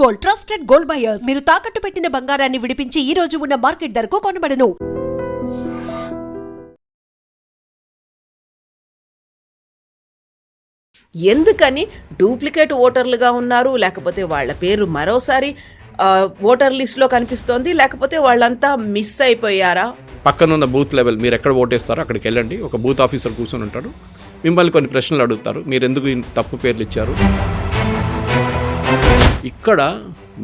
Gold, trusted gold buyers. మీరు తాకట్టు పెట్టిన బంగారాన్ని విడిపించి ఈ రోజు ఉన్న మార్కెట్ ధరకు కొనబడను. ఎందుకని డూప్లికేట్ ఓటర్లుగా ఉన్నారు, లేకపోతే వాళ్ళ పేరు మరోసారి ఓటర్ లిస్ట్లో కనిపిస్తోంది, లేకపోతే వాళ్ళంతా మిస్ అయిపోయారా? పక్కనున్న బూత్ లెవెల్ మీరు ఎక్కడ ఓటేస్తారో అక్కడికి వెళ్ళండి. ఒక బూత్ ఆఫీసర్ కూర్చొని ఉంటాడు. మిమ్మల్ని కొన్ని ప్రశ్నలు అడుగుతారు. మీరు ఎందుకు తప్పు పేర్లు ఇచ్చారు? ఇక్కడ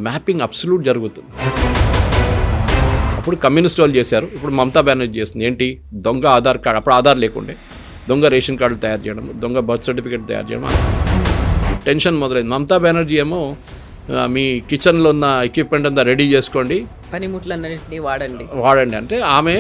మ్యాపింగ్ అబ్సల్యూట్ జరుగుతుంది. అప్పుడు కమ్యూనిస్ట్ వాళ్ళు చేశారు, ఇప్పుడు మమతా బెనర్జీ చేస్తుంది. ఏంటి? దొంగ ఆధార్ కార్డు, అప్పుడు ఆధార్ లేకుండే దొంగ రేషన్ కార్డులు తయారు చేయడం, దొంగ బర్త్ సర్టిఫికేట్ తయారు చేయడం, టెన్షన్ మొదలైంది. మమతా బెనర్జీ ఏమో మీ కిచెన్లో ఉన్న ఎక్విప్మెంట్ అంతా రెడీ చేసుకోండి, పనిముట్లన్నింటినీ వాడండి అంటే ఆమె.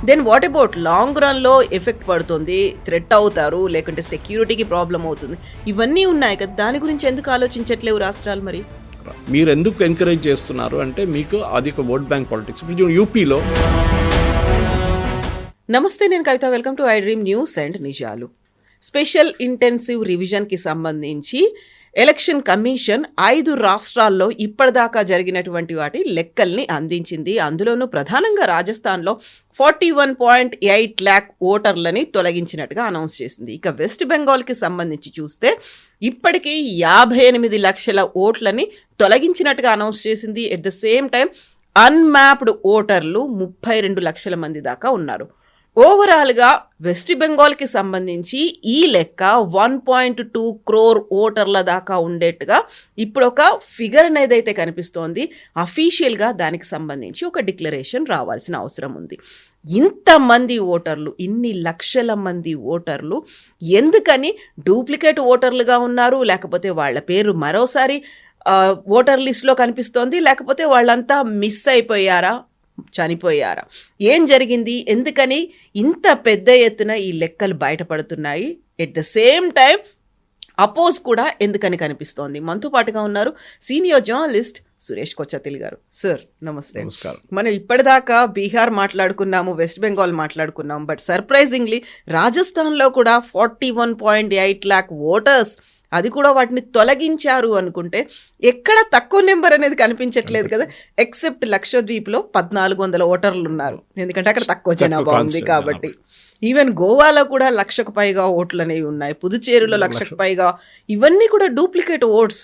దెన్ వాట్ అబౌట్ లాంగ్ రన్లో ఎఫెక్ట్ పడుతుంది, థ్రెట్ అవుతారు, లేకుంటే సెక్యూరిటీకి ప్రాబ్లం అవుతుంది, ఇవన్నీ ఉన్నాయి కదా. దాని గురించి ఎందుకు ఆలోచించట్లేవు రాష్ట్రాలు? మరి మీరు ఎందుకు ఎంకరేజ్ చేస్తున్నారు అంటే మీకు అది ఒక ఓట్ బ్యాంక్ పాలిటిక్స్. ఇప్పుడు యూపీలో. నమస్తే, నేను Kavitha. Welcome to I Dream News and నిజాలు. స్పెషల్ ఇంటెన్సివ్ రివిజన్కి సంబంధించి ఎలక్షన్ కమిషన్ 5 రాష్ట్రాల్లో ఇప్పటిదాకా జరిగినటువంటి వాటి లెక్కల్ని అందించింది. అందులోనూ ప్రధానంగా రాజస్థాన్లో 41.8 lakh ఓటర్లని తొలగించినట్టుగా అనౌన్స్ చేసింది. ఇక వెస్ట్ బెంగాల్కి సంబంధించి చూస్తే ఇప్పటికీ 58 లక్షల ఓట్లని తొలగించినట్టుగా అనౌన్స్ చేసింది. At the same time unmapped ఓటర్లు 32 లక్షల మంది దాకా ఉన్నారు. ఓవరాల్గా వెస్ట్ బెంగాల్కి సంబంధించి ఈ లెక్క 1.2 crore ఓటర్ల దాకా ఉండేట్టుగా ఇప్పుడు ఒక ఫిగర్ అనేది అయితే కనిపిస్తోంది. అఫీషియల్గా దానికి సంబంధించి ఒక డిక్లరేషన్ రావాల్సిన అవసరం ఉంది. ఇంతమంది ఓటర్లు, ఇన్ని లక్షల మంది ఓటర్లు ఎందుకని డూప్లికేట్ ఓటర్లుగా ఉన్నారు, లేకపోతే వాళ్ళ పేరు మరోసారి ఓటర్ లిస్ట్లో కనిపిస్తోంది, లేకపోతే వాళ్ళంతా మిస్ అయిపోయారా, చనిపోయారా, ఏం జరిగింది, ఎందుకని ఇంత పెద్ద ఎత్తున ఈ లెక్కలు బయటపడుతున్నాయి? At the same time oppose కూడా ఎందుకని కనిపిస్తోంది? మనతో పాటుగా ఉన్నారు సీనియర్ జర్నలిస్ట్ సురేష్ కొచ్చతిల్ గారు. సార్ నమస్తే. మనం ఇప్పటిదాకా బీహార్ మాట్లాడుకున్నాము, వెస్ట్ బెంగాల్ మాట్లాడుకున్నాము, బట్ సర్ప్రైజింగ్లీ రాజస్థాన్లో కూడా 41.8 lakh ఓటర్స్, అది కూడా వాటిని తొలగించారు అనుకుంటే ఎక్కడ తక్కువ నెంబర్ అనేది కనిపించట్లేదు కదా. ఎక్సెప్ట్ లక్షద్వీప్లో 1400 ఓటర్లు ఉన్నారు, ఎందుకంటే అక్కడ తక్కువ జనాభా ఉంది కాబట్టి. ఈవెన్ గోవాలో కూడా 1,00,000కు పైగా ఓట్లు అనేవి ఉన్నాయి, పుదుచ్చేరిలో 1,00,000కు పైగా. ఇవన్నీ కూడా duplicate votes,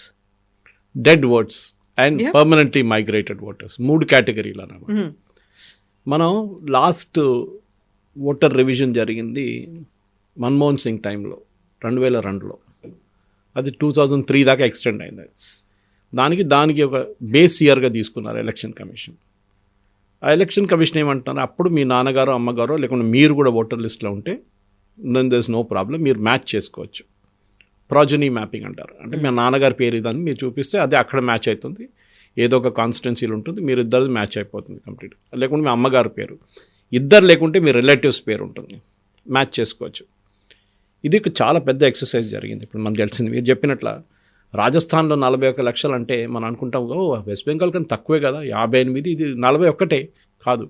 dead votes and permanently migrated voters, 3 కేటగిరీలు అన్నమాట. మనం లాస్ట్ ఓటర్ రివిజన్ జరిగింది మన్మోహన్ సింగ్ టైంలో 2002లో. అది 2003 దాకా ఎక్స్టెండ్ అయింది. దానికి ఒక బేస్ ఇయర్గా తీసుకున్నారు ఎలక్షన్ కమిషన్. ఆ ఎలక్షన్ కమిషన్ ఏమంటున్నారు, అప్పుడు మీ నాన్నగారు అమ్మగారు లేకుంటే మీరు కూడా ఓటర్ లిస్ట్లో ఉంటే then there is no problem, మీరు మ్యాచ్ చేసుకోవచ్చు. ప్రాజనీ మ్యాపింగ్ అంటారు. అంటే మీ నాన్నగారి పేరు ఇదని మీరు చూపిస్తే అది అక్కడ మ్యాచ్ అవుతుంది, ఏదో ఒక కాన్స్టిట్యున్సీలు ఉంటుంది, మీరు ఇద్దరు మ్యాచ్ అయిపోతుంది కంప్లీట్. లేకుంటే మీ అమ్మగారి పేరు, ఇద్దరు లేకుంటే మీ రిలేటివ్స్ పేరు ఉంటుంది, మ్యాచ్ చేసుకోవచ్చు. ఇది చాలా పెద్ద ఎక్సర్సైజ్ జరిగింది. ఇప్పుడు మనకు తెలిసింది, మీరు చెప్పినట్ల రాజస్థాన్లో 41 లక్షలు అంటే మనం అనుకుంటాం వెస్ట్ బెంగాల్ కన్నా తక్కువే కదా, 58, ఇది 41 కాదు.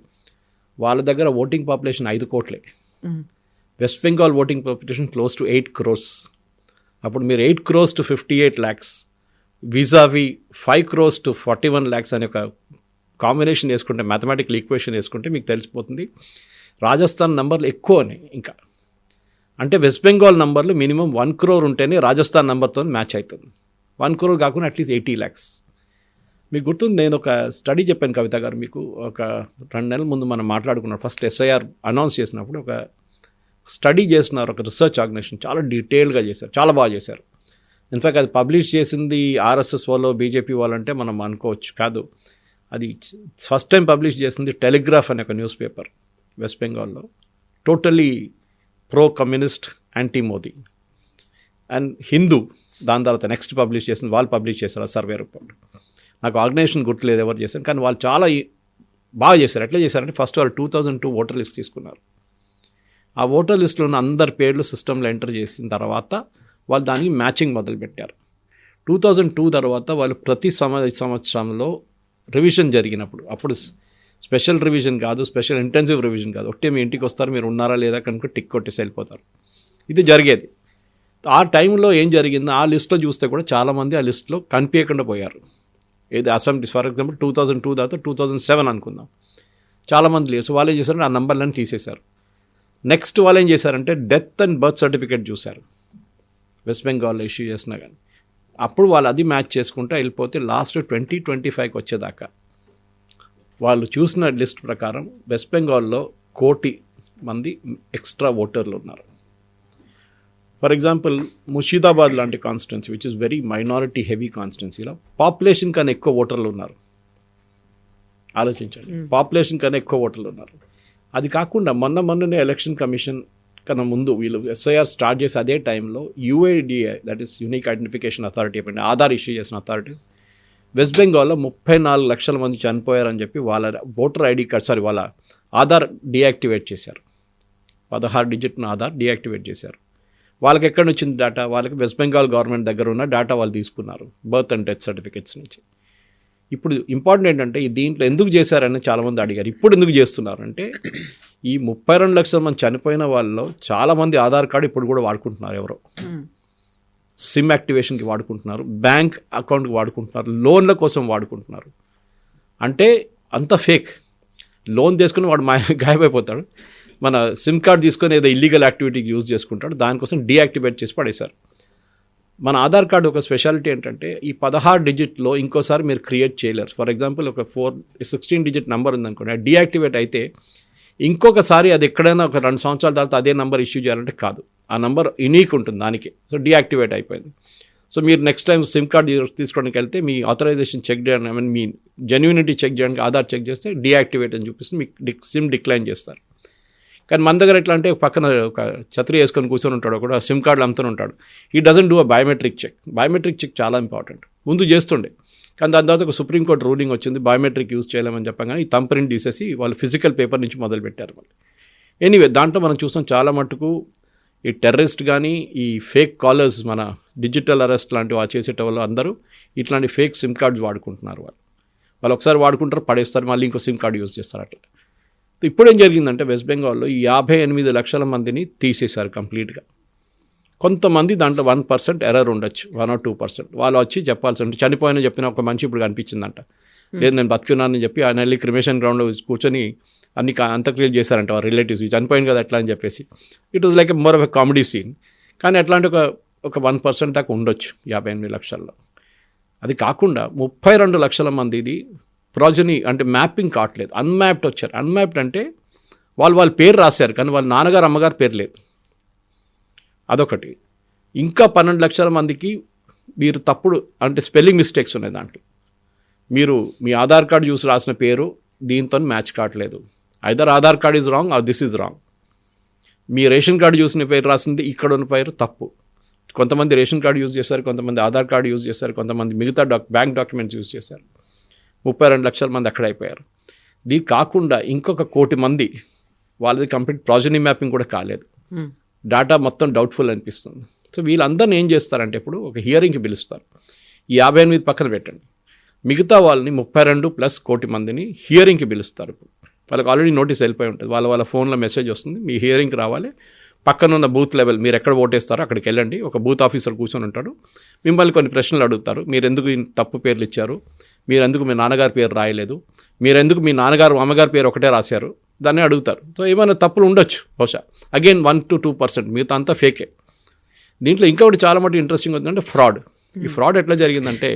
వాళ్ళ దగ్గర ఓటింగ్ పాపులేషన్ 5 కోట్లే. West Bengal voting population close to 8 crores. అప్పుడు మీరు 8 crores to 58 lakhs విజావి 5 crores to 41 lakhs అనే ఒక కాంబినేషన్ వేసుకుంటే, మ్యాథమెటికల్ ఈక్వేషన్ వేసుకుంటే మీకు తెలిసిపోతుంది రాజస్థాన్ నంబర్లు ఎక్కువనే. ఇంకా అంటే వెస్ట్ బెంగాల్ నంబర్లు మినిమం 1 crore ఉంటేనే రాజస్థాన్ నెంబర్తో మ్యాచ్ అవుతుంది. 1 crore కాకుండా అట్లీస్ట్ 80 lakhs. మీకు గుర్తుంది, నేను ఒక స్టడీ చెప్పాను కవిత గారు మీకు, ఒక 2 నెలల ముందు మనం మాట్లాడుకున్నాం. ఫస్ట్ SIR అనౌన్స్ చేసినప్పుడు ఒక స్టడీ చేస్తున్నారు, ఒక రీసెర్చ్ ఆర్గనైజేషన్, చాలా డీటెయిల్గా చేశారు, చాలా బాగా చేశారు. ఇన్ఫ్యాక్ట్ అది పబ్లిష్ చేసింది RSS వాళ్ళు, బీజేపీ వాళ్ళు అంటే మనం అనుకోవచ్చు, కాదు. అది ఫస్ట్ టైం పబ్లిష్ చేసింది టెలిగ్రాఫ్ అనే ఒక న్యూస్ పేపర్ వెస్ట్ బెంగాల్లో, totally pro communist, anti Modi. And Hindu దాని తర్వాత నెక్స్ట్ పబ్లిష్ చేసింది, వాళ్ళు పబ్లిష్ చేశారు ఆ సర్వే రిపోర్ట్. నాకు ఆర్గనైజేషన్ గుర్తులేదు ఎవరు చేశారు, కానీ వాళ్ళు చాలా బాగా చేశారు. ఎట్లా చేశారంటే ఫస్ట్ వాళ్ళు 2002 ఓటర్ లిస్ట్ తీసుకున్నారు. ఆ ఓటర్ లిస్టులో ఉన్న అందరి పేర్లు సిస్టంలో ఎంటర్ చేసిన తర్వాత వాళ్ళు దానికి మ్యాచింగ్ మొదలుపెట్టారు. 2002 తర్వాత వాళ్ళు ప్రతి సంవత్సరంలో రివిజన్ జరిగినప్పుడు, అప్పుడు స్పెషల్ రివిజన్ కాదు, స్పెషల్ ఇంటెన్సివ్ రివిజన్ కాదు, ఒట్టే మీ ఇంటికి వస్తారు, మీరు ఉన్నారా లేదా కనుక టిక్ కొట్టేసి వెళ్ళిపోతారు. ఇది జరిగేది. ఆ టైంలో ఏం జరిగిందో ఆ లిస్ట్లో చూస్తే కూడా చాలామంది ఆ లిస్ట్లో కనిపించకుండా పోయారు. ఏది అసెంబ్లీ ఫర్ ఎగ్జాంపుల్ 2002 తర్వాత 2007 అనుకుందాం, చాలామంది లేరు. సో వాళ్ళు ఏం చేశారంటే ఆ నంబర్లను తీసేశారు. నెక్స్ట్ వాళ్ళు ఏం చేశారంటే డెత్ అండ్ బర్త్ సర్టిఫికేట్ చూశారు వెస్ట్ బెంగాల్లో ఇష్యూ చేసినా కానీ. అప్పుడు వాళ్ళు అది మ్యాచ్ చేసుకుంటూ వెళ్ళిపోతే లాస్ట్ 2025కి వచ్చేదాకా వాళ్ళు చూసిన లిస్ట్ ప్రకారం వెస్ట్ బెంగాల్లో 1 కోటి మంది ఎక్స్ట్రా ఓటర్లు ఉన్నారు. ఫర్ ఎగ్జాంపుల్ ముషీదాబాద్ లాంటి constituency which is very minority heavy కాన్స్టిట్యున్సీలో పాపులేషన్ కన్నా ఎక్కువ ఓటర్లు ఉన్నారు. ఆలోచించండి, పాపులేషన్ కన్నా ఎక్కువ ఓటర్లు ఉన్నారు. అది కాకుండా మొన్ననే ఎలక్షన్ కమిషన్ కన్నా ముందు వీళ్ళు ఎస్ఐఆర్ స్టార్ట్ చేసి అదే టైంలో UIDA, that is unique identification authority, చెప్పండి ఆధార్ ఇష్యూ చేసిన అథారిటీస్ వెస్ట్ బెంగాల్లో 34 లక్షల మంది చనిపోయారని చెప్పి వాళ్ళ ఓటర్ ఐడి కార్డ్ వాళ్ళ ఆధార్ డీయాక్టివేట్ చేశారు. 16 డిజిట్ను ఆధార్ డీయాక్టివేట్ చేశారు. వాళ్ళకి ఎక్కడి నుంచి వచ్చింది డేటా? వాళ్ళకి వెస్ట్ బెంగాల్ గవర్నమెంట్ దగ్గర ఉన్న డేటా వాళ్ళు తీసుకున్నారు, బర్త్ అండ్ డెత్ సర్టిఫికేట్స్ నుంచి. ఇప్పుడు ఇంపార్టెంట్ ఏంటంటే దీంట్లో ఎందుకు చేశారని చాలామంది అడిగారు. ఇప్పుడు ఎందుకు చేస్తున్నారు అంటే ఈ 32 లక్షల మంది చనిపోయిన వాళ్ళలో చాలామంది ఆధార్ కార్డు ఇప్పుడు కూడా వాడుకుంటున్నారు. ఎవరో సిమ్ యాక్టివేషన్కి వాడుకుంటున్నారు, బ్యాంక్ అకౌంట్కి వాడుకుంటున్నారు, లోన్ల కోసం వాడుకుంటున్నారు. అంటే అంత ఫేక్. లోన్ తీసుకుని వాడు గాయమైపోతాడు, మన సిమ్ కార్డ్ తీసుకొని ఏదో ఇల్లీగల్ యాక్టివిటీకి యూజ్ చేసుకుంటాడు, దానికోసం డీయాక్టివేట్ చేసి పడేశారు. మన ఆధార్ కార్డు ఒక స్పెషాలిటీ ఏంటంటే ఈ 16 డిజిట్లో ఇంకోసారి మీరు క్రియేట్ చేయలేరు. ఫర్ ఎగ్జాంపుల్ ఒక 16 డిజిట్ నెంబర్ ఉందనుకోండి, డీయాక్టివేట్ అయితే ఇంకొకసారి అది ఎక్కడైనా ఒక 2 సంవత్సరాల తర్వాత అదే నెంబర్ ఇష్యూ చేయాలంటే కాదు, ఆ నెంబర్ యూనిక్ ఉంటుంది దానికి. సో డీయాక్టివేట్ అయిపోయింది. సో మీరు నెక్స్ట్ టైం సిమ్ కార్డ్ తీసుకోవడానికి వెళ్తే మీ ఆథరైజేషన్ చెక్ చేయడానికి, మీ జెన్యూనిటీ చెక్ చేయడానికి ఆధార్ చెక్ చేస్తే డీయాక్టివేట్ అని చూపిస్తుంది, మీకు సిమ్ డిక్లైన్ చేస్తారు. కానీ మన దగ్గర ఎట్లా అంటే పక్కన ఒక ఛత్రి వేసుకొని కూర్చొని ఉంటాడు, కూడా సిమ్ కార్డులు అమ్ముతూనే ఉంటాడు. He doesn't do a biometric check. Biometric check చాలా ఇంపార్టెంట్. ముందు చేస్తుండే, కానీ దాని తర్వాత ఒక సుప్రీంకోర్టు రూలింగ్ వచ్చింది, బయోమెట్రిక్ యూజ్ చేయలేమని చెప్పగానే ఈ థంబ్ ప్రింట్ తీసేసి వాళ్ళు ఫిజికల్ పేపర్ నుంచి మొదలుపెట్టారు మళ్ళీ. ఎనీవే దాంట్లో మనం చూస్తాం చాలా మటుకు ఈ టెర్రరిస్ట్ కానీ ఈ ఫేక్ కాలర్స్, మన డిజిటల్ అరెస్ట్ లాంటివి చేసేట వాళ్ళు అందరూ ఇట్లాంటి ఫేక్ సిమ్ కార్డ్స్ వాడుకుంటున్నారు. వాళ్ళు ఒకసారి వాడుకుంటారు, పడేస్తారు, మళ్ళీ ఇంకో సిమ్ కార్డు యూజ్ చేస్తారు. అట్లా ఇప్పుడు ఏం జరిగిందంటే వెస్ట్ బెంగాల్లో ఈ 58 లక్షల మందిని తీసేశారు కంప్లీట్గా. కొంతమంది దాంట్లో 1% ఎర్రర్ ఉండొచ్చు, 1 or 2%. వాళ్ళు వచ్చి చెప్పాల్సి ఉంటుంది. చనిపోయిన చెప్పిన ఒక మనిషి ఇప్పుడు కనిపించిందంట, లేదు నేను బతుకున్నానని చెప్పి ఆయన వెళ్ళి క్రిమేషన్ గ్రౌండ్లో కూర్చొని అన్ని అంత్యక్రియలు చేశారంట వారి రిలేటివ్స్. చనిపోయింది కదా ఎట్లా అని చెప్పేసి it was like more of a comedy scene. కానీ అట్లాంటి ఒక 1% దాకా ఉండొచ్చు 58 లక్షల్లో. అది కాకుండా 32 లక్షల మంది ఇది ప్రాజనీ అంటే మ్యాపింగ్ కావట్లేదు, అన్మ్యాప్డ్ వచ్చారు. అన్మ్యాప్డ్ అంటే వాళ్ళ పేరు రాశారు కానీ వాళ్ళ నాన్నగారు అమ్మగారు పేరు లేదు, అదొకటి. ఇంకా 12 లక్షల మందికి మీరు తప్పుడు అంటే స్పెల్లింగ్ మిస్టేక్స్ ఉన్నాయి దాంట్లో. మీరు మీ ఆధార్ కార్డు చూసి రాసిన పేరు దీంతో మ్యాచ్ కావట్లేదు. Either Aadhaar card is wrong or this is wrong. మీ రేషన్ కార్డు చూసిన పేరు రాసింది ఇక్కడ ఉన్న పేరు తప్పు. కొంతమంది రేషన్ కార్డు యూజ్ చేశారు, కొంతమంది ఆధార్ కార్డు యూజ్ చేశారు, కొంతమంది మిగతా బ్యాంక్ డాక్యుమెంట్స్ యూజ్ చేశారు. 32 లక్షల మంది అక్కడ అయిపోయారు. దీనికి కాకుండా ఇంకొక 1 కోటి మంది వాళ్ళది కంప్లీట్ ప్రాజనీ మ్యాపింగ్ కూడా కాలేదు, డేటా మొత్తం డౌట్ఫుల్ అనిపిస్తుంది. సో వీళ్ళందరినీ ఏం చేస్తారంటే ఇప్పుడు ఒక హియరింగ్కి పిలుస్తారు. ఈ 58 పక్కన పెట్టండి, మిగతా వాళ్ళని 32 + 1 కోటి మందిని హియరింగ్కి పిలుస్తారు. ఇప్పుడు వాళ్ళకి ఆల్రెడీ నోటీస్ వెళ్ళిపోయి ఉంటుంది, వాళ్ళ ఫోన్లో మెసేజ్ వస్తుంది, మీ హియరింగ్కి రావాలి, పక్కనున్న బూత్ లెవెల్ మీరు ఎక్కడ ఓటేస్తారో అక్కడికి వెళ్ళండి, ఒక బూత్ ఆఫీసర్ కూర్చొని ఉంటాడు, మిమ్మల్ని కొన్ని ప్రశ్నలు అడుగుతారు. మీరు ఎందుకు తప్పు పేర్లు ఇచ్చారు, మీరు ఎందుకు మీ నాన్నగారి పేరు రాయలేదు, మీరు ఎందుకు మీ నాన్నగారు అమ్మగారి పేరు ఒకటే రాశారు, దాన్ని అడుగుతారు. సో ఏమైనా తప్పులు ఉండొచ్చు బహుశా. అగైన్ 1 to 2%, మిగతా అంతా ఫేకే. దీంట్లో ఇంకొకటి చాలా మటు ఇంట్రెస్టింగ్ అవుతుందంటే ఫ్రాడ్. ఈ ఫ్రాడ్ ఎట్లా జరిగిందంటే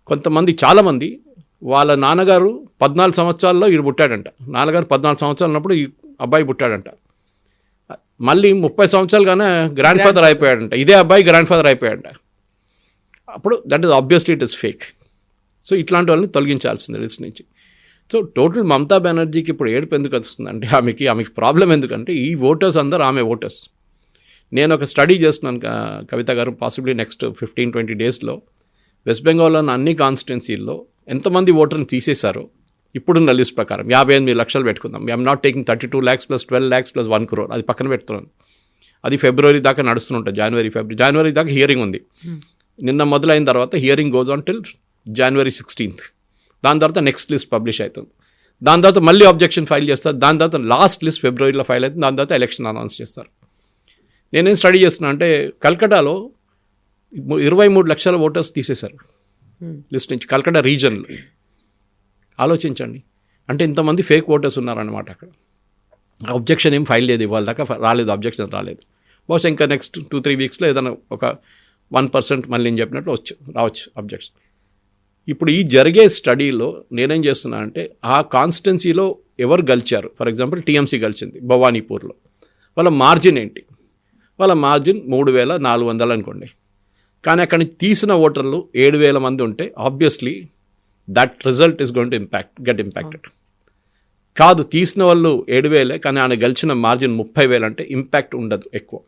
కొంతమంది చాలామంది వాళ్ళ నాన్నగారు 14 సంవత్సరాల్లో ఈడు పుట్టాడంట, నాన్నగారు 14 సంవత్సరాలు ఉన్నప్పుడు ఈ అబ్బాయి పుట్టాడంట, మళ్ళీ 30 సంవత్సరాలుగానే గ్రాండ్ ఫాదర్ అయిపోయాడంట, ఇదే అబ్బాయి గ్రాండ్ ఫాదర్ అయిపోయాడంట. అప్పుడు that is obviously it is fake. So ఇట్లాంటి వాళ్ళని తొలగించాల్సింది లిస్ట్ నుంచి. సో టోటల్ మమతా బెనర్జీకి ఇప్పుడు ఏడుపు ఎందుకు వస్తుందంటే ఆమెకి ప్రాబ్లం ఎందుకంటే ఈ ఓటర్స్ అందరూ ఆమె ఓటర్స్. నేను ఒక స్టడీ చేస్తున్నాను కవిత గారు, పాసిబ్లీ నెక్స్ట్ 15-20 డేస్లో వెస్ట్ బెంగాల్లో అన్ని కాన్స్టిట్యున్సీల్లో ఎంతమంది ఓటర్ని తీసేశారో ఇప్పుడున్న లిస్ట్ ప్రకారం 58 లక్షలు పెట్టుకుందాం. I'm not taking 32 lakhs + 12 lakhs + 1 crore, అది పక్కన పెడుతున్నాను. అది ఫిబ్రవరి దాకా నడుస్తుంటుంది, జనవరి దాకా హియరింగ్ ఉంది. నిన్న మొదలైన తర్వాత hearing goes on till January 16th. దాని తర్వాత నెక్స్ట్ లిస్ట్ పబ్లిష్ అవుతుంది, దాని తర్వాత మళ్ళీ అబ్జెక్షన్ ఫైల్ చేస్తారు, దాని తర్వాత లాస్ట్ లిస్ట్ ఫిబ్రవరిలో ఫైల్ అవుతుంది, దాని తర్వాత ఎలక్షన్ అనౌన్స్ చేస్తారు. నేనేం స్టడీ చేస్తున్నా అంటే కల్కటాలో 23 లక్షల ఓటర్స్ తీసేశారు లిస్ట్ నుంచి కల్కటా రీజన్లో. ఆలోచించండి, అంటే ఇంతమంది ఫేక్ ఓటర్స్ ఉన్నారన్నమాట అక్కడ. అబ్జెక్షన్ ఏం ఫైల్ లేదు, ఇవాళ దాకా రాలేదు, అబ్జెక్షన్ రాలేదు. బహుశా ఇంకా నెక్స్ట్ 2-3 వీక్స్లో ఏదైనా ఒక 1% మళ్ళీ నేను చెప్పినట్లు రావచ్చు అబ్జెక్షన్. ఇప్పుడు ఈ జరిగే స్టడీలో నేనేం చేస్తున్నా అంటే ఆ కాన్స్టిట్యున్సీలో ఎవరు గెలిచారు, ఫర్ ఎగ్జాంపుల్ టీఎంసీ గెలిచింది భవానీపూర్లో, వాళ్ళ మార్జిన్ ఏంటి, వాళ్ళ మార్జిన్ 3,400 అనుకోండి. కానీ అక్కడి నుంచి తీసిన ఓటర్లు 7,000 మంది ఉంటే obviously that result is going to get impacted. కాదు, తీసిన వాళ్ళు 7,000 కానీ ఆయన గెలిచిన మార్జిన్ 30,000 అంటే ఇంపాక్ట్ ఉండదు ఎక్కువ.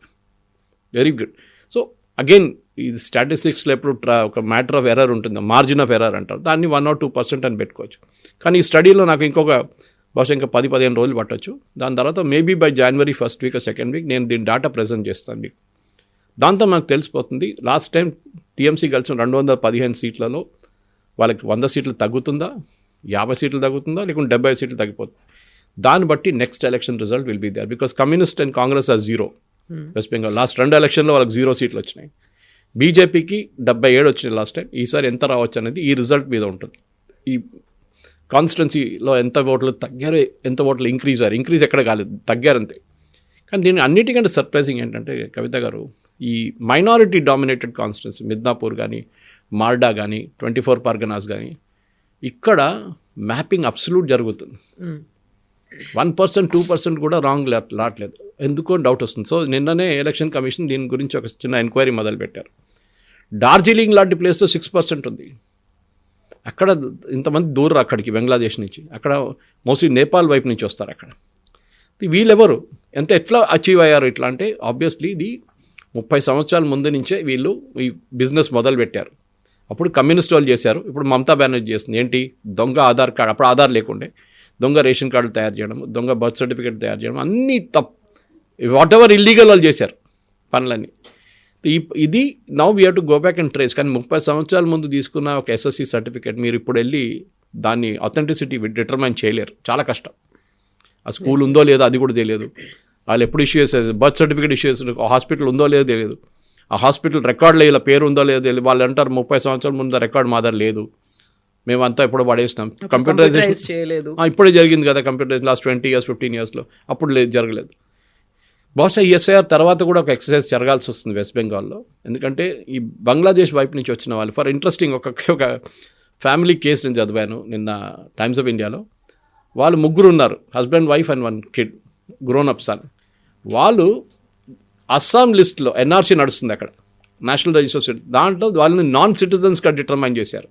Very good. సో అగైన్ ఈ స్టాటిస్టిక్స్లో ఎప్పుడు ఒక మ్యాటర్ ఆఫ్ ఎర్రర్ ఉంటుంది, మార్జిన్ ఆఫ్ ఎర్రర్ అంటారు, దాన్ని 1 or 2% అని పెట్టుకోవచ్చు. కానీ ఈ స్టడీలో నాకు బహుశా ఇంకా 10-15 రోజులు పట్టవచ్చు. దాని తర్వాత maybe by January 1st week or 2nd week నేను దీని డేటా ప్రజెంట్ చేస్తాను మీకు. దాంతో మనకు తెలిసిపోతుంది లాస్ట్ టైం టీఎంసీ గెలిచిన 215 సీట్లలో వాళ్ళకి 100 సీట్లు తగ్గుతుందా, 50 సీట్లు తగ్గుతుందా, లేకుంటే 70 సీట్లు తగ్గిపోతుంది. దాన్ని బట్టి next election result will be there. Because communist and Congress are 0 West Bengal. Last 2 ఎలక్షన్లో వాళ్ళకి 0 సీట్లు వచ్చినాయి. బీజేపీకి 77 వచ్చినాయి లాస్ట్ టైం. ఈసారి ఎంత రావచ్చు అనేది ఈ రిజల్ట్ మీద ఉంటుంది. ఈ కాన్స్టిట్యున్సీలో ఎంత ఓట్లు తగ్గారు, ఎంత ఓట్లు ఇంక్రీజ్ ఎక్కడ కాలేదు, తగ్గారంతే. కానీ దీని అన్నిటికంటే సర్ప్రైజింగ్ ఏంటంటే కవిత గారు, ఈ మైనారిటీ డామినేటెడ్ కాన్స్టిట్యున్సీ మిద్నాపూర్ కానీ, మార్డా కానీ, 24 పర్గనాస్ కానీ, ఇక్కడ మ్యాపింగ్ అబ్సల్యూట్ జరుగుతుంది. 1%, 2% కూడా రాంగ్ రావట్లేదు. ఎందుకో డౌట్ వస్తుంది. సో నిన్ననే ఎలక్షన్ కమిషన్ దీని గురించి ఒక చిన్న ఎంక్వైరీ మొదలుపెట్టారు. డార్జిలింగ్ లాంటి ప్లేస్లో 6% ఉంది. అక్కడ ఇంతమంది దూరం అక్కడికి బంగ్లాదేశ్ నుంచి, అక్కడ మోస్ట్లీ నేపాల్ వైపు నుంచి వస్తారు. అక్కడ వీళ్ళెవరు ఎట్లా అచీవ్ అయ్యారు ఇట్లా అంటే ఆబ్వియస్లీ ఇది 30 సంవత్సరాల ముందు నుంచే వీళ్ళు ఈ బిజినెస్ మొదలు పెట్టారు. అప్పుడు కమ్యూనిస్ట్ వాళ్ళు చేశారు, ఇప్పుడు మమతా బెనర్జీ చేస్తుంది. ఏంటి, దొంగ ఆధార్ కార్డు, అప్పుడు ఆధార్ లేకుండే, దొంగ రేషన్ కార్డులు తయారు చేయడం, దొంగ బర్త్ సర్టిఫికేట్ తయారు చేయడం, అన్నీ వాట్ ఎవర్ ఇల్లీగల్ వాళ్ళు చేశారు పనులన్నీ. ఇది now we have to go back and trace. కానీ 30 సంవత్సరాల ముందు తీసుకున్న ఒక ఎస్ఎస్సి సర్టిఫికేట్ మీరు ఇప్పుడు వెళ్ళి దాన్ని అథెంటిసిటీ డిటర్మైన్ చేయలేరు, చాలా కష్టం. ఆ స్కూల్ ఉందో లేదో అది కూడా తెలియదు, వాళ్ళు ఎప్పుడు ఇష్యూ చేసేది, బర్త్ సర్టిఫికేట్ ఇష్యూ చేస్తారు, హాస్పిటల్ ఉందో లేదో తెలియదు, ఆ హాస్పిటల్ రికార్డులో ఇలా పేరు ఉందో లేదో తెలియదు. వాళ్ళు అంటారు 30 సంవత్సరాల ముందు రికార్డు మా దగ్గర లేదు, మేమంతా ఎప్పుడో పడేసినాం, కంప్యూటరైజేషన్ ఇప్పుడే జరిగింది కదా, కంప్యూటరైజేషన్ లాస్ట్ 20 years 15 yearsలో, అప్పుడు జరగలేదు. బహుశా ఈఎస్ఐఆర్ తర్వాత కూడా ఒక ఎక్సర్సైజ్ జరగాల్సి వస్తుంది వెస్ట్ బెంగాల్లో. ఎందుకంటే ఈ బంగ్లాదేశ్ వైపు నుంచి వచ్చిన వాళ్ళు ఫర్ ఇంట్రెస్టింగ్ ఒక ఫ్యామిలీ కేసు నేను చదివాను నిన్న టైమ్స్ ఆఫ్ ఇండియాలో. వాళ్ళు 3 ఉన్నారు, husband, wife and 1 kid, grown up son. వాళ్ళు అస్సాం లిస్ట్లో ఎన్ఆర్సీ నడుస్తుంది అక్కడ, నేషనల్ రిజిస్టర్, దాంట్లో వాళ్ళని నాన్ సిటిజన్స్గా డిటర్మైన్ చేశారు.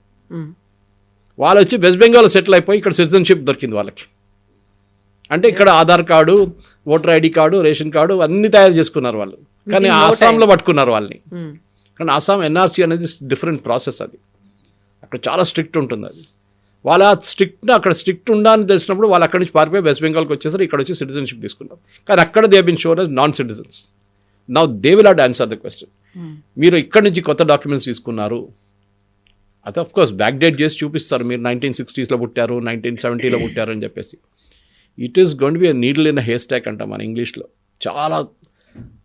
వాళ్ళు వచ్చి వెస్ట్ బెంగాల్ సెటిల్ అయిపోయి ఇక్కడ సిటిజన్షిప్ దొరికింది వాళ్ళకి. అంటే ఇక్కడ Aadhaar card, voter ID card, ration card అన్నీ తయారు చేసుకున్నారు వాళ్ళు. కానీ ఆసాంలో పట్టుకున్నారు వాళ్ళని. కానీ ఆసాం ఎన్ఆర్సీ అనేది డిఫరెంట్ ప్రాసెస్, అది అక్కడ చాలా స్ట్రిక్ట్ ఉంటుంది. అది వాళ్ళ అక్కడ స్ట్రిక్ట్ ఉండాలని తెలిసినప్పుడు వాళ్ళు అక్కడి నుంచి పారిపోయి వెస్ట్ బెంగాల్కి వచ్చేసరికి ఇక్కడ వచ్చి సిటిజన్షిప్ తీసుకున్నారు. కానీ అక్కడ they been shown as non citizens. Now they will have to answer the question. మీరు ఇక్కడి నుంచి కొత్త డాక్యుమెంట్స్ తీసుకున్నారు, అది ఆఫ్ కోర్స్ బ్యాక్ డేట్ చేసి చూపిస్తారు, మీరు 1960sలో పుట్టారు, 1970లో పుట్టారు అని చెప్పేసి. It is going to be a needle in a hair stock అంటాం మన ఇంగ్లీష్లో. చాలా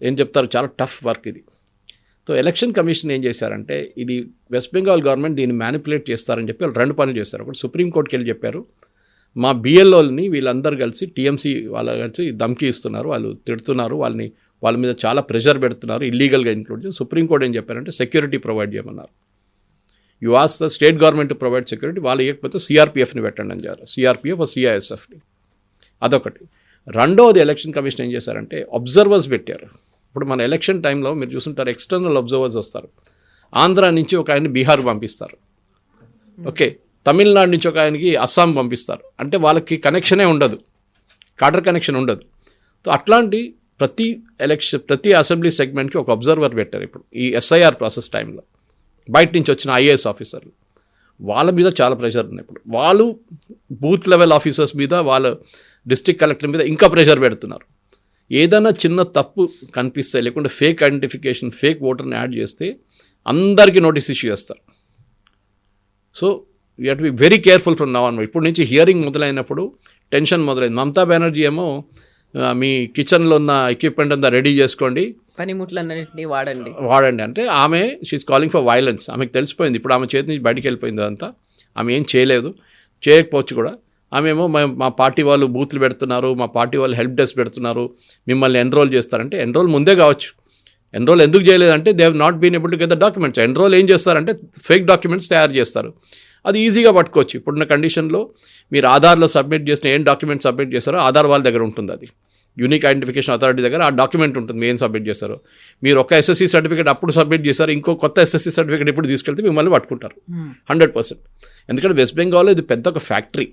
ఏం చెప్తారు, చాలా టఫ్ వర్క్ ఇది. సో ఎలక్షన్ కమిషన్ ఏం చేశారంటే ఇది వెస్ట్ బెంగాల్ గవర్నమెంట్ దీన్ని మ్యానిపులేట్ చేస్తారని చెప్పి వాళ్ళు 2 పనులు చేస్తారు. ఒకటి సుప్రీంకోర్టుకి వెళ్ళి చెప్పారు, మా బిఎల్ఓల్ని వీళ్ళందరూ కలిసి టీఎంసీ వాళ్ళు కలిసి ధమ్కీ ఇస్తున్నారు, వాళ్ళు తిడుతున్నారు, వాళ్ళ మీద చాలా ప్రెషర్ పెడుతున్నారు, ఇల్లీగల్గా ఇంక్లూడ్ చేసి. సుప్రీంకోర్టు ఏం చెప్పారంటే సెక్యూరిటీ ప్రొవైడ్ చేయమన్నారు. You ask the state government to provide security, వాళ్ళు ఇవ్వకపోతే సిఆర్పిఎఫ్ని పెట్టండి అని చెప్పారు, సిఆర్పిఎఫ్ సిఐఎస్ఎఫ్ని. అదొకటి. రెండవది ఎలక్షన్ కమిషన్ ఏం చేశారంటే అబ్జర్వర్స్ పెట్టారు. ఇప్పుడు మన ఎలక్షన్ టైంలో మీరు చూస్తుంటారు ఎక్స్టర్నల్ అబ్జర్వర్స్ వస్తారు. ఆంధ్ర నుంచి ఒక ఆయన్ని బీహార్ పంపిస్తారు, ఓకే, తమిళనాడు నుంచి ఒక ఆయనకి అస్సాం పంపిస్తారు. అంటే వాళ్ళకి కనెక్షనే ఉండదు, కాడర్ కనెక్షన్ ఉండదు. సో అట్లాంటి ప్రతి అసెంబ్లీ సెగ్మెంట్కి ఒక అబ్జర్వర్ పెట్టారు. ఇప్పుడు ఈ ఎస్ఐఆర్ ప్రాసెస్ టైంలో బయట నుంచి వచ్చిన ఐఏఎస్ ఆఫీసర్లు, వాళ్ళ మీద చాలా ప్రెషర్ ఉంది. ఇప్పుడు వాళ్ళు బూత్ లెవెల్ ఆఫీసర్స్ మీద, వాళ్ళ డిస్ట్రిక్ట్ కలెక్టర్ మీద ఇంకా ప్రెషర్ పెడుతున్నారు. ఏదైనా చిన్న తప్పు కనిపిస్తే, లేకుంటే ఫేక్ ఐడెంటిఫికేషన్, ఫేక్ ఓటర్ని యాడ్ చేస్తే అందరికీ నోటీస్ ఇష్యూ చేస్తారు. So you have to be very careful from now on. ఇప్పుడు నుంచి హియరింగ్ మొదలైనప్పుడు టెన్షన్ మొదలైంది. మమతా బెనర్జీ ఏమో మీ కిచెన్లో ఉన్న ఎక్విప్మెంట్ అంతా రెడీ చేసుకోండి, పనిముట్లన్నింటినీ వాడండి. వాడండి అంటే ఆమె షీఈస్ కాలింగ్ ఫర్ వైలెన్స్. ఆమెకు తెలిసిపోయింది ఇప్పుడు, ఆమె చేతి నుంచి బయటికి వెళ్ళిపోయింది అదంతా. ఆమె ఏం చేయలేదు, చేయకపోవచ్చు కూడా. ఆమె ఏమో మా పార్టీ వాళ్ళు బూత్లు పెడుతున్నారు, మా పార్టీ వాళ్ళు హెల్ప్ డెస్క్ పెడుతున్నారు, మిమ్మల్ని ఎన్రోల్ చేస్తారంటే ఎన్రోల్ ముందే కావచ్చు. ఎన్రోల్ ఎందుకు చేయలేదంటే they have not been able to get the documents. Enrol ఏం చేస్తారంటే ఫేక్ డాక్యుమెంట్స్ తయారు చేస్తారు, అది ఈజీగా పట్టుకోవచ్చు. ఇప్పుడున్న కండిషన్లో మీరు ఆధార్లో సబ్మిట్ చేసిన ఏం డాక్యుమెంట్ సబ్మిట్ చేస్తారో ఆధార్ వాళ్ళ దగ్గర ఉంటుంది, అది యూనిక్ ఐడెంటిఫికేషన్ అథారిటీ దగ్గర ఆ డాక్యుమెంట్ ఉంటుంది ఏం సబ్మిట్ చేస్తారో. మీరు ఒక ఎస్ఎస్సీ సర్టిఫికేట్ అప్పుడు సబ్మిట్ చేశారు, ఇంకో కొత్త ఎస్ఎస్సీ సర్టిఫికేట్ ఇప్పుడు తీసుకెళ్తే మిమ్మల్ని పట్టుకుంటారు 100%. ఎందుకంటే వెస్ట్ బెంగాల్లో ఇది పెద్ద ఒక ఫ్యాక్టరీ.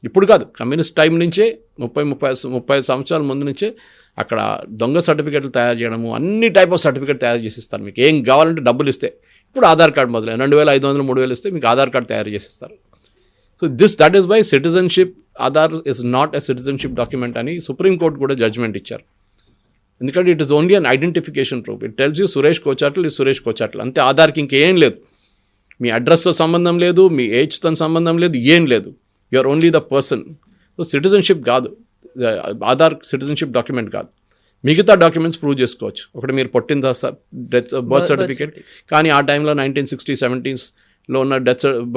ఇప్పుడు కాదు, కమ్యూనిస్ట్ టైం నుంచే 30 సంవత్సరాల ముందు నుంచే అక్కడ దొంగ సర్టిఫికేట్లు తయారు చేయడము, అన్ని టైప్ ఆఫ్ సర్టిఫికేట్ తయారు చేసిస్తారు. మీకు ఏం కావాలంటే డబ్బులు ఇస్తే, ఇప్పుడు ఆధార్ కార్డు మొదలైన 2500 3000 ఇస్తే మీకు ఆధార్ కార్డు తయారు చేసిస్తారు. So that is why citizenship Aadhaar is not a citizenship document అని సుప్రీంకోర్టు కూడా జడ్జ్మెంట్ ఇచ్చారు. ఎందుకంటే it is only an identification proof. It tells you Suresh Kochatla ఈ సురేష్ కోచాట్ల అంతే. ఆధార్కి ఇంకేం లేదు, మీ అడ్రస్తో సంబంధం లేదు, మీ ఏజ్తో సంబంధం లేదు, ఏం లేదు. You are only the person. So citizenship కాదు, ఆధార్ సిటిజన్షిప్ డాక్యుమెంట్ కాదు. మిగతా డాక్యుమెంట్స్ ప్రూవ్ చేసుకోవచ్చు. ఒకటి మీరు పుట్టిన బర్త్ సర్టిఫికేట్, కానీ ఆ టైంలో 1960s 70sలో ఉన్న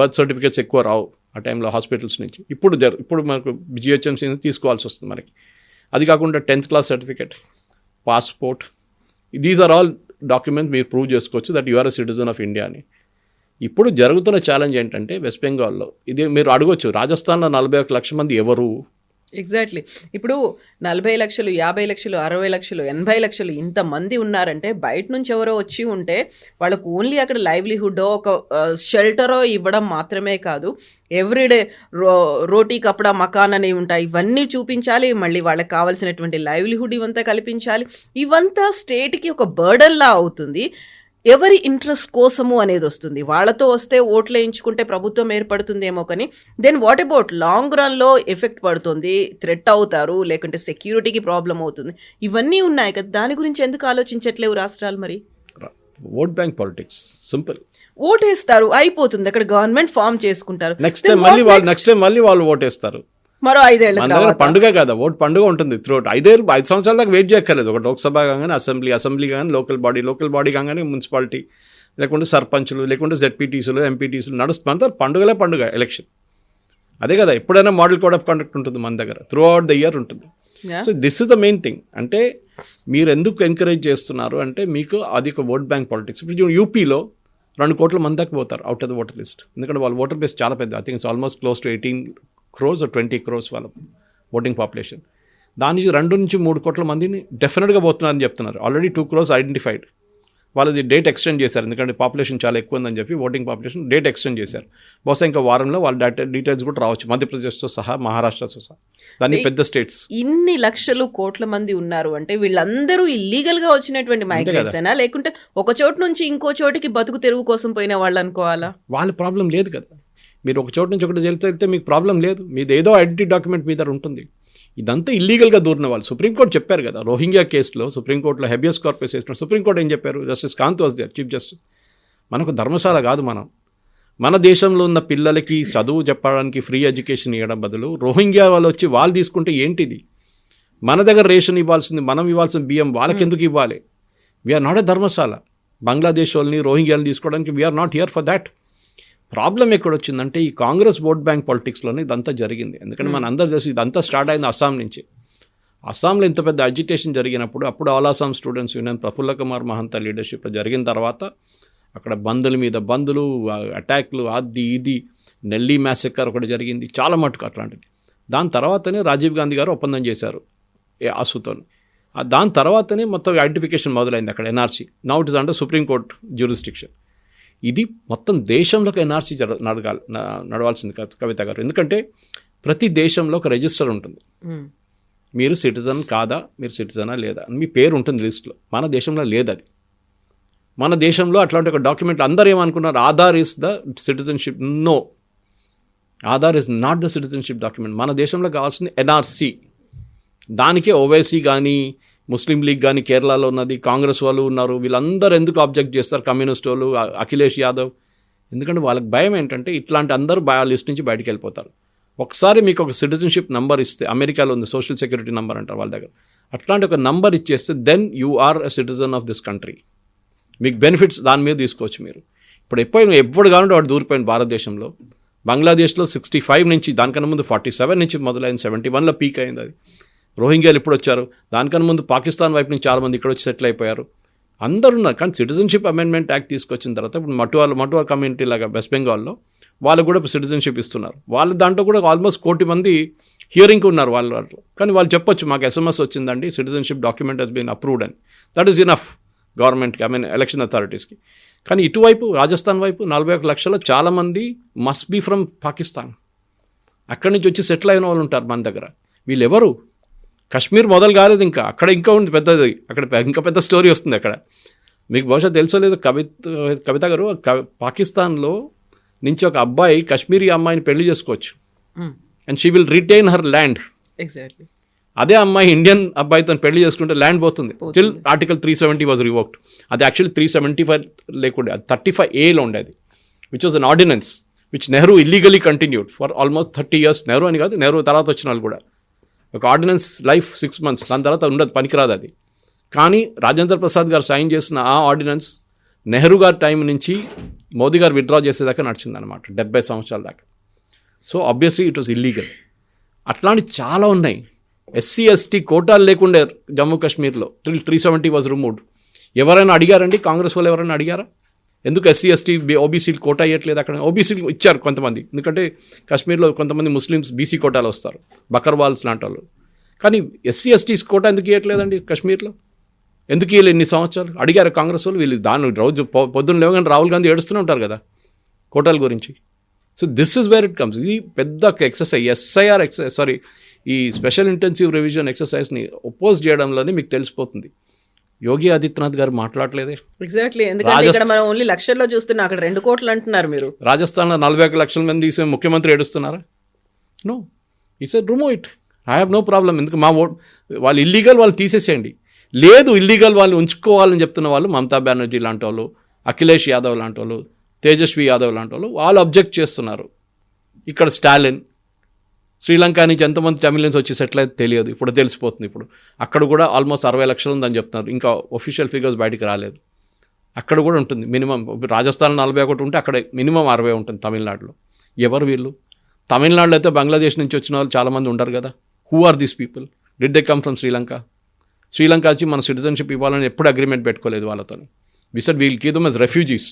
బర్త్ సర్టిఫికేట్స్ ఎక్కువ రావు ఆ టైంలో హాస్పిటల్స్ నుంచి. ఇప్పుడు మనకు జిహెచ్ఎంసీ తీసుకోవాల్సి వస్తుంది మనకి. అది కాకుండా 10th class certificate, passport, these are all documents మీరు ప్రూవ్ చేసుకోవచ్చు that you are a citizen of India అని. ఇప్పుడు జరుగుతున్న ఛాలెంజ్ ఏంటంటే వెస్ట్ బెంగాల్లో ఇది మీరు అడగొచ్చు, రాజస్థాన్లో 41 లక్షల మంది ఎవరు? ఎగ్జాక్ట్లీ. ఇప్పుడు 40 లక్షలు, 50 లక్షలు, 60 లక్షలు, 80 లక్షలు ఇంతమంది ఉన్నారంటే బయట నుంచి ఎవరో వచ్చి ఉంటే వాళ్ళకు ఓన్లీ అక్కడ లైవ్లీహుడ్ ఒక షెల్టరో ఇవ్వడం మాత్రమే కాదు, ఎవ్రీడే రోటీ కపడా మకాన్ అనేవి ఉంటాయి, ఇవన్నీ చూపించాలి. మళ్ళీ వాళ్ళకి కావాల్సినటువంటి లైవ్లీహుడ్ ఇవంతా కల్పించాలి. ఇవంతా స్టేట్కి ఒక బర్డన్లా అవుతుంది. ఎవరి ఇంట్రెస్ట్ కోసము అనేది వస్తుంది. వాళ్ళతో వస్తే ఓట్లు వేయించుకుంటే ప్రభుత్వం ఏర్పడుతుందేమో, కానీ దెన్ వాట్ అబౌట్ లాంగ్ రన్లో ఎఫెక్ట్ పడుతుంది, థ్రెట్ అవుతారు, లేకుంటే సెక్యూరిటీకి ప్రాబ్లం అవుతుంది. ఇవన్నీ ఉన్నాయి కదా, దాని గురించి ఎందుకు ఆలోచించట్లేవు రాష్ట్రాలు? మరి ఓట్ బ్యాంక్ పాలిటిక్స్ సింపుల్. ఓటేస్తారు, అయిపోతుంది, అక్కడ గవర్నమెంట్ ఫామ్ చేసుకుంటారు, నెక్స్ట్ టైం మళ్ళీ వాళ్ళు ఓటేస్తారు. మరో 5 ఏళ్ళ పండుగ కదా, ఓట్ పండుగ ఉంటుంది త్రూఅవుట్. 5 సంవత్సరాల దాకా వెయిట్ చేయక్కర్లేదు. ఒక లోక్సభ కాగానే అసెంబ్లీ కాగానే లోకల్ బాడీ కాగానే మున్సిపాలిటీ, లేకుంటే సర్పంచులు, లేకుంటే జెడ్పీటీసీలు, ఎంపీటీసీలు నడుస్తుంది. పండుగ ఎలక్షన్. అదే కదా, ఎప్పుడైనా మోడల్ కోడ్ ఆఫ్ కండక్ట్ ఉంటుంది మన దగ్గర, త్రూఅవుట్ ద ఇయర్ ఉంటుంది. So this is the main thing. అంటే మీరు ఎందుకు ఎంకరేజ్ చేస్తున్నారు అంటే మీకు అది ఒక ఓట్ బ్యాంక్ పాలిటిక్స్. ఇప్పుడు యూపీలో 2 కోట్ల మంది దాకా పోతారు out of the voter list. ఎందుకంటే వాళ్ళ ఓటర్ బేస్ చాలా పెద్ద. I think it's almost close to 18 crores or 20 crores వాళ్ళ ఓటింగ్ పాపులేషన్. దాని నుంచి 2 నుంచి 3 కోట్ల మందిని డెఫినెట్గా పోతున్నారని చెప్తున్నారు. Already 2 crores identified. వాళ్ళది డేట్ ఎక్స్టెండ్ చేశారు, ఎందుకంటే పాపులేషన్ చాలా ఎక్కువ ఉందని చెప్పి ఓటింగ్ పాపులేషన్ డేట్ ఎక్స్టెండ్ చేశారు. బహుశా ఇంకా వారంలో వాళ్ళ డీటెయిల్స్ కూడా రావచ్చు, మధ్యప్రదేశ్తో సహా, మహారాష్ట్రతో సహా, దాన్ని పెద్ద స్టేట్స్. ఇన్ని లక్షలు కోట్ల మంది ఉన్నారు అంటే వీళ్ళందరూ ఇల్లీగల్గా వచ్చినటువంటి మైగ్రెంట్స్ అయినా, లేకుంటే ఒక చోటు నుంచి ఇంకో చోటికి బతుకు తెరువు కోసం పోయిన వాళ్ళు అనుకోవాలా? వాళ్ళ ప్రాబ్లం లేదు కదా. మీరు ఒక చోటు నుంచి ఒకటి వెళ్తే మీకు ప్రాబ్లం లేదు, మీది ఏదో ఐడెంటిటీ డాక్యుమెంట్ మీ దగ్గర ఉంటుంది. ఇదంతా ఇల్లీగల్గా దూరిన వాళ్ళు. సుప్రీంకోర్టు చెప్పారు కదా, రోహింగ్యా కేసులో సుప్రీంకోర్టులో హెబియస్ కార్పస్ వేసిన సుప్రీంకోర్టు ఏం చెప్పారు? Justice Kant was there, chief justice. మనకు ధర్మశాల కాదు, మన దేశంలో ఉన్న పిల్లలకి చదువు చెప్పడానికి ఫ్రీ ఎడ్యుకేషన్ ఇవ్వడం బదులు రోహింగ్యా వాళ్ళు వచ్చి వాళ్ళు తీసుకుంటే ఏంటిది? మన దగ్గర రేషన్ ఇవ్వాల్సింది, మనం ఇవ్వాల్సిన బియ్యం వాళ్ళకి ఎందుకు ఇవ్వాలి? We are not a dharamshala. Bangladesh వాళ్ళని, రోహింగ్యాలను తీసుకోవడానికి we are not here for that. Problem ఎక్కడొచ్చిందంటే ఈ కాంగ్రెస్ ఓట్ బ్యాంక్ పాలిటిక్స్లోనే ఇదంతా జరిగింది. ఎందుకంటే మన అందరూ తెలిసి ఇదంతా స్టార్ట్ అయింది అస్సాం నుంచి. అస్సాంలో ఇంత పెద్ద అజిటేషన్ జరిగినప్పుడు, అప్పుడు All Assam Students Union Prafulla Kumar Mahanta లీడర్షిప్లో జరిగిన తర్వాత అక్కడ బందుల మీద బందులు, అటాక్లు, అది ఇది, నెల్లీ మ్యాసెక్కర్ ఒకటి జరిగింది, చాలా మటుకు అట్లాంటిది. దాని తర్వాతనే రాజీవ్ గాంధీ గారు ఒప్పందం చేశారు ఆసుతో. దాని తర్వాతనే మొత్తం ఐడెంటిఫికేషన్ మొదలైంది అక్కడ, NRC. Now it is under supreme court jurisdiction. ఇది మొత్తం దేశంలోకి ఎన్ఆర్సీ నడవాల్సింది కవిత గారు. ఎందుకంటే ప్రతి దేశంలో ఒక రిజిస్టర్ ఉంటుంది. మీరు సిటిజన్ కాదా, మీరు సిటిజనా లేదా అని మీ పేరు ఉంటుంది లిస్ట్లో. మన దేశంలో లేదు అది. మన దేశంలో అట్లాంటి ఒక డాక్యుమెంట్ అందరూ ఏమనుకున్నారు, Aadhaar is the citizenship. No, Aadhaar is not the citizenship document. మన దేశంలో కావాల్సింది ఎన్ఆర్సీ. దానికే ఓవైసీ కానీ, ముస్లిం లీగ్ కానీ కేరళలో ఉన్నది, కాంగ్రెస్ వాళ్ళు ఉన్నారు, వీళ్ళందరూ ఎందుకు ఆబ్జెక్ట్ చేస్తారు? కమ్యూనిస్ట్ వాళ్ళు, అఖిలేష్ యాదవ్. ఎందుకంటే వాళ్ళకి భయం ఏంటంటే ఇట్లాంటి అందరూ లిస్ట్ నుంచి బయటికి వెళ్ళిపోతారు. ఒకసారి మీకు ఒక సిటిజన్షిప్ నెంబర్ ఇస్తే, అమెరికాలో ఉంది సోషల్ సెక్యూరిటీ నెంబర్ అంటారు వాళ్ళ దగ్గర, అట్లాంటి ఒక నంబర్ ఇచ్చేస్తే then you are a citizen of this country. మీకు బెనిఫిట్స్ దాని మీద తీసుకోవచ్చు మీరు. ఇప్పుడు ఎప్పుడు కావాలంటే వాడు దూరిపోయింది భారతదేశంలో. బంగ్లాదేశ్లో 65 నుంచి, దానికన్నా ముందు 47 నుంచి మొదలైంది, 71లో పీక్ అయింది అది. రోహింగ్యాలు ఇప్పుడు వచ్చారు, దానికన్నా ముందు పాకిస్తాన్ వైపు నుంచి చాలామంది ఇక్కడ వచ్చి సెటిల్ అయిపోయారు. అందరూ ఉన్నారు. కానీ సిటిజన్షిప్ అమెండ్మెంట్ యాక్ట్ తీసుకొచ్చిన తర్వాత ఇప్పుడు మటువా కమ్యూనిటీ లాగా వెస్ట్ బెంగాల్లో వాళ్ళు కూడా సిటిజన్షిప్ ఇస్తున్నారు. వాళ్ళ దాంట్లో కూడా ఆల్మోస్ట్ 1 కోటి మంది హియరింగ్కి ఉన్నారు వాళ్ళు. కానీ వాళ్ళు చెప్పొచ్చు మాకు SMS వచ్చిందండి, citizenship document has been approved అని. దట్ ఈస్ ఇనఫ్ గవర్నమెంట్కి, ఎలక్షన్ అథారిటీస్కి. కానీ ఇటువైపు రాజస్థాన్ వైపు 41 లక్షల చాలామంది మస్ట్ బీ ఫ్రమ్ పాకిస్తాన్. అక్కడి నుంచి వచ్చి సెటిల్ అయిన వాళ్ళు ఉంటారు మన దగ్గర. వీళ్ళు ఎవరు? కాశ్మీర్ మొదలు కాలేదు ఇంకా, అక్కడ ఇంకా ఉంది పెద్దది, అక్కడ ఇంకా పెద్ద స్టోరీ వస్తుంది అక్కడ. మీకు బహుశా తెలుసో లేదు, కవిత గారు, పాకిస్తాన్లో నుంచి ఒక అబ్బాయి కాశ్మీరీ అమ్మాయిని పెళ్లి చేసుకోవచ్చు and she will retain her land. Exactly. అదే అమ్మాయి ఇండియన్ అబ్బాయితో పెళ్లి చేసుకుంటే ల్యాండ్ పోతుంది. Still article 370 was revoked. అది యాక్చువల్లీ 375 లేకుండే, అది 35A ఉండేది, which was an ordinance which Nehru illegally continued for almost 30 years. Nehru అని కాదు, నెహ్రూ తర్వాత వచ్చిన వాళ్ళు కూడా. ఒక ఆర్డినెన్స్ లైఫ్ 6 months, దాని తర్వాత ఉండదు, పనికిరాదు అది. కానీ రాజేంద్ర ప్రసాద్ గారు సైన్ చేసిన ఆ ఆర్డినెన్స్ నెహ్రూ గారి టైం నుంచి మోదీ గారు విత్డ్రా చేసేదాకా నడిచిందనమాట, 70 సంవత్సరాల దాకా. So obviously it was illegal. అట్లాంటి చాలా ఉన్నాయి. SC ST కోటాలు లేకుండే జమ్మూ కాశ్మీర్లో, 370 వాజ్ రిమూవ్డ్. ఎవరైనా అడిగారండి? కాంగ్రెస్ వాళ్ళు ఎవరైనా అడిగారా ఎందుకు SC ST OBC కోటా ఇవ్వట్లేదు? అక్కడ OBC ఇచ్చారు కొంతమంది, ఎందుకంటే కాశ్మీర్లో కొంతమంది ముస్లిమ్స్ BC కోటాలు వస్తారు, బకర్వాల్స్ లాంటి వాళ్ళు. కానీ SC STs కోటా ఎందుకు ఇవ్వట్లేదండి కాశ్మీర్లో? ఎందుకు ఇవ్వలేదు ఇన్ని సంవత్సరాలు? అడిగారు కాంగ్రెస్ వాళ్ళు? వీళ్ళు దాని రోజు పొద్దున్న లేవగానే రాహుల్ గాంధీ ఏడుస్తూనే ఉంటారు కదా కోటాల గురించి. So this is where it comes. ఇది పెద్ద ఎక్సర్సైజ్, SIR ఎక్సర్సైజ్, ఈ స్పెషల్ ఇంటెన్సివ్ రివిజన్ ఎక్సర్సైజ్ని ఒపోజ్ చేయడంలోనే మీకు తెలిసిపోతుంది. యోగి ఆదిత్యనాథ్ గారు మాట్లాడలేదే. ఎగ్జాక్ట్లీ. ఎందుకంటే ఇక్కడ మనం ఓన్లీ లక్షల్లో చూస్తున్నాం, అక్కడ 2 కోట్లు అంటున్నారు మీరు. రాజస్థాన్లో 41 లక్షల మంది తీసే ముఖ్యమంత్రి ఏడుస్తున్నారా? నో, ఈ SIR remove it, I have no problem. ఎందుకు మా ఓట్ వాళ్ళు ఇల్లీగల్ వాళ్ళు తీసేసేయండి. లేదు ఇల్లీగల్ వాళ్ళు ఉంచుకోవాలని చెప్తున్న వాళ్ళు మమతా బెనర్జీ లాంటి వాళ్ళు, అఖిలేష్ యాదవ్ లాంటి వాళ్ళు, తేజస్వి యాదవ్ లాంటి వాళ్ళు అబ్జెక్ట్ చేస్తున్నారు. ఇక్కడ స్టాలిన్, శ్రీలంక నుంచి ఎంతమంది తమిళన్స్ వచ్చి సెటిల్ అయితే తెలియదు, ఇప్పుడు తెలిసిపోతుంది. ఇప్పుడు అక్కడ కూడా ఆల్మోస్ట్ 60 లక్షలు ఉందని చెప్తున్నారు, ఇంకా ఒఫీషియల్ ఫిగర్స్ బయటికి రాలేదు. అక్కడ కూడా ఉంటుంది మినిమం. రాజస్థాన్ 41 ఉంటే అక్కడ మినిమం 60 ఉంటుంది తమిళనాడులో. ఎవరు వీళ్ళు? తమిళనాడులో అయితే బంగ్లాదేశ్ నుంచి వచ్చిన వాళ్ళు చాలామంది ఉంటారు కదా. Who are these people? Did they come from Sri Lanka? Sri Lanka వచ్చి మన సిటిజన్షిప్ ఇవ్వాలని ఎప్పుడు అగ్రిమెంట్ పెట్టుకోలేదు వాళ్ళతో. We said we'll keep them as refugees.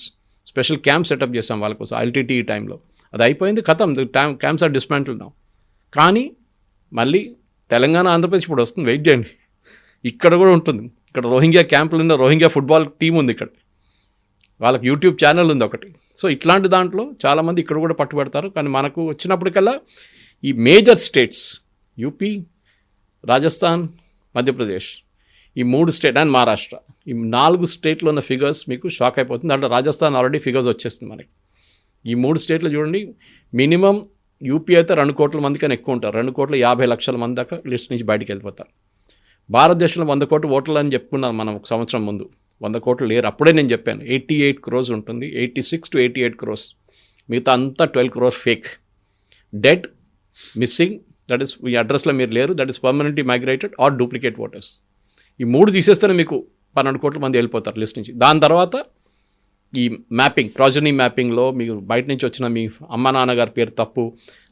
Special camp setup చేసాం వాళ్ళ కోసం LTTE టైంలో. అది అయిపోయింది, ఖతం. Camps are dismantle now. కానీ మళ్ళీ తెలంగాణ, ఆంధ్రప్రదేశ్ ఇప్పుడు వస్తుంది, వెయిట్ చేయండి. ఇక్కడ కూడా ఉంటుంది. ఇక్కడ రోహింగ్యా క్యాంపులు ఉన్న రోహింగ్యా ఫుట్బాల్ టీం ఉంది ఇక్కడ, వాళ్ళకి యూట్యూబ్ ఛానల్ ఉంది ఒకటి. సో ఇట్లాంటి దాంట్లో చాలామంది ఇక్కడ కూడా పట్టుబడతారు. కానీ మనకు వచ్చినప్పటికల్లా ఈ major states UP, Rajasthan, Madhya Pradesh, ఈ 3 స్టేట్ అండ్ మహారాష్ట్ర, ఈ 4 స్టేట్లో ఉన్న ఫిగర్స్ మీకు షాక్ అయిపోతుంది. దాంట్లో రాజస్థాన్ ఆల్రెడీ ఫిగర్స్ వచ్చేస్తుంది మనకి. ఈ 3 స్టేట్లు చూడండి, మినిమం యూపీ అయితే 2 కోట్ల మంది కన్నా ఎక్కువ ఉంటారు. 2,50,00,000 మంది దాకా లిస్ట్ నుంచి బయటికి వెళ్ళిపోతారు. భారతదేశంలో 100 కోట్ల ఓటర్లు అని చెప్పుకున్నాను మనం ఒక సంవత్సరం ముందు. 100 కోట్లు లేరు. అప్పుడే నేను చెప్పాను 88 crores ఉంటుంది, 86 to 88 crores. మిగతా అంతా 12 crores fake, dead, missing. That is ఈ అడ్రస్లో మీరు లేరు, that is permanently migrated or duplicate voters. ఈ 3 తీసేస్తేనే మీకు 12 కోట్ల మంది వెళ్ళిపోతారు లిస్ట్ నుంచి. దాని తర్వాత ఈ మ్యాపింగ్, ప్రాజనీ మ్యాపింగ్లో మీరు బయట నుంచి వచ్చిన మీ అమ్మ నాన్నగారి పేరు తప్పు,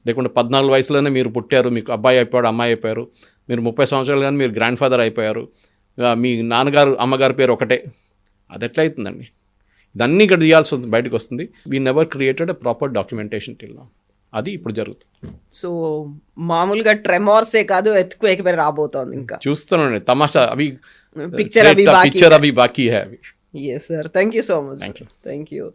లేకుంటే 14 వయసులోనే మీరు పుట్టారు, మీకు అబ్బాయి అయిపోయాడు, అమ్మాయి అయిపోయారు, మీరు 30 సంవత్సరాలు కానీ మీరు గ్రాండ్ ఫాదర్ అయిపోయారు, మీ నాన్నగారు అమ్మగారి పేరు ఒకటే, అది ఎట్లా అవుతుందండి? ఇదన్నీ ఇక్కడ తీయాల్సి వస్తుంది, బయటకు వస్తుంది. We never created a proper documentation till now. అది ఇప్పుడు జరుగుతుంది. సో మామూలుగా ట్రెమార్సే కాదు, ఎత్తుకు రాబోతోంది. ఇంకా చూస్తున్నాండి తమాషా, అవి పిక్చర్ అవి బాకీ హై అవి. Yes, sir. Thank you so much. Thank you. Thank you.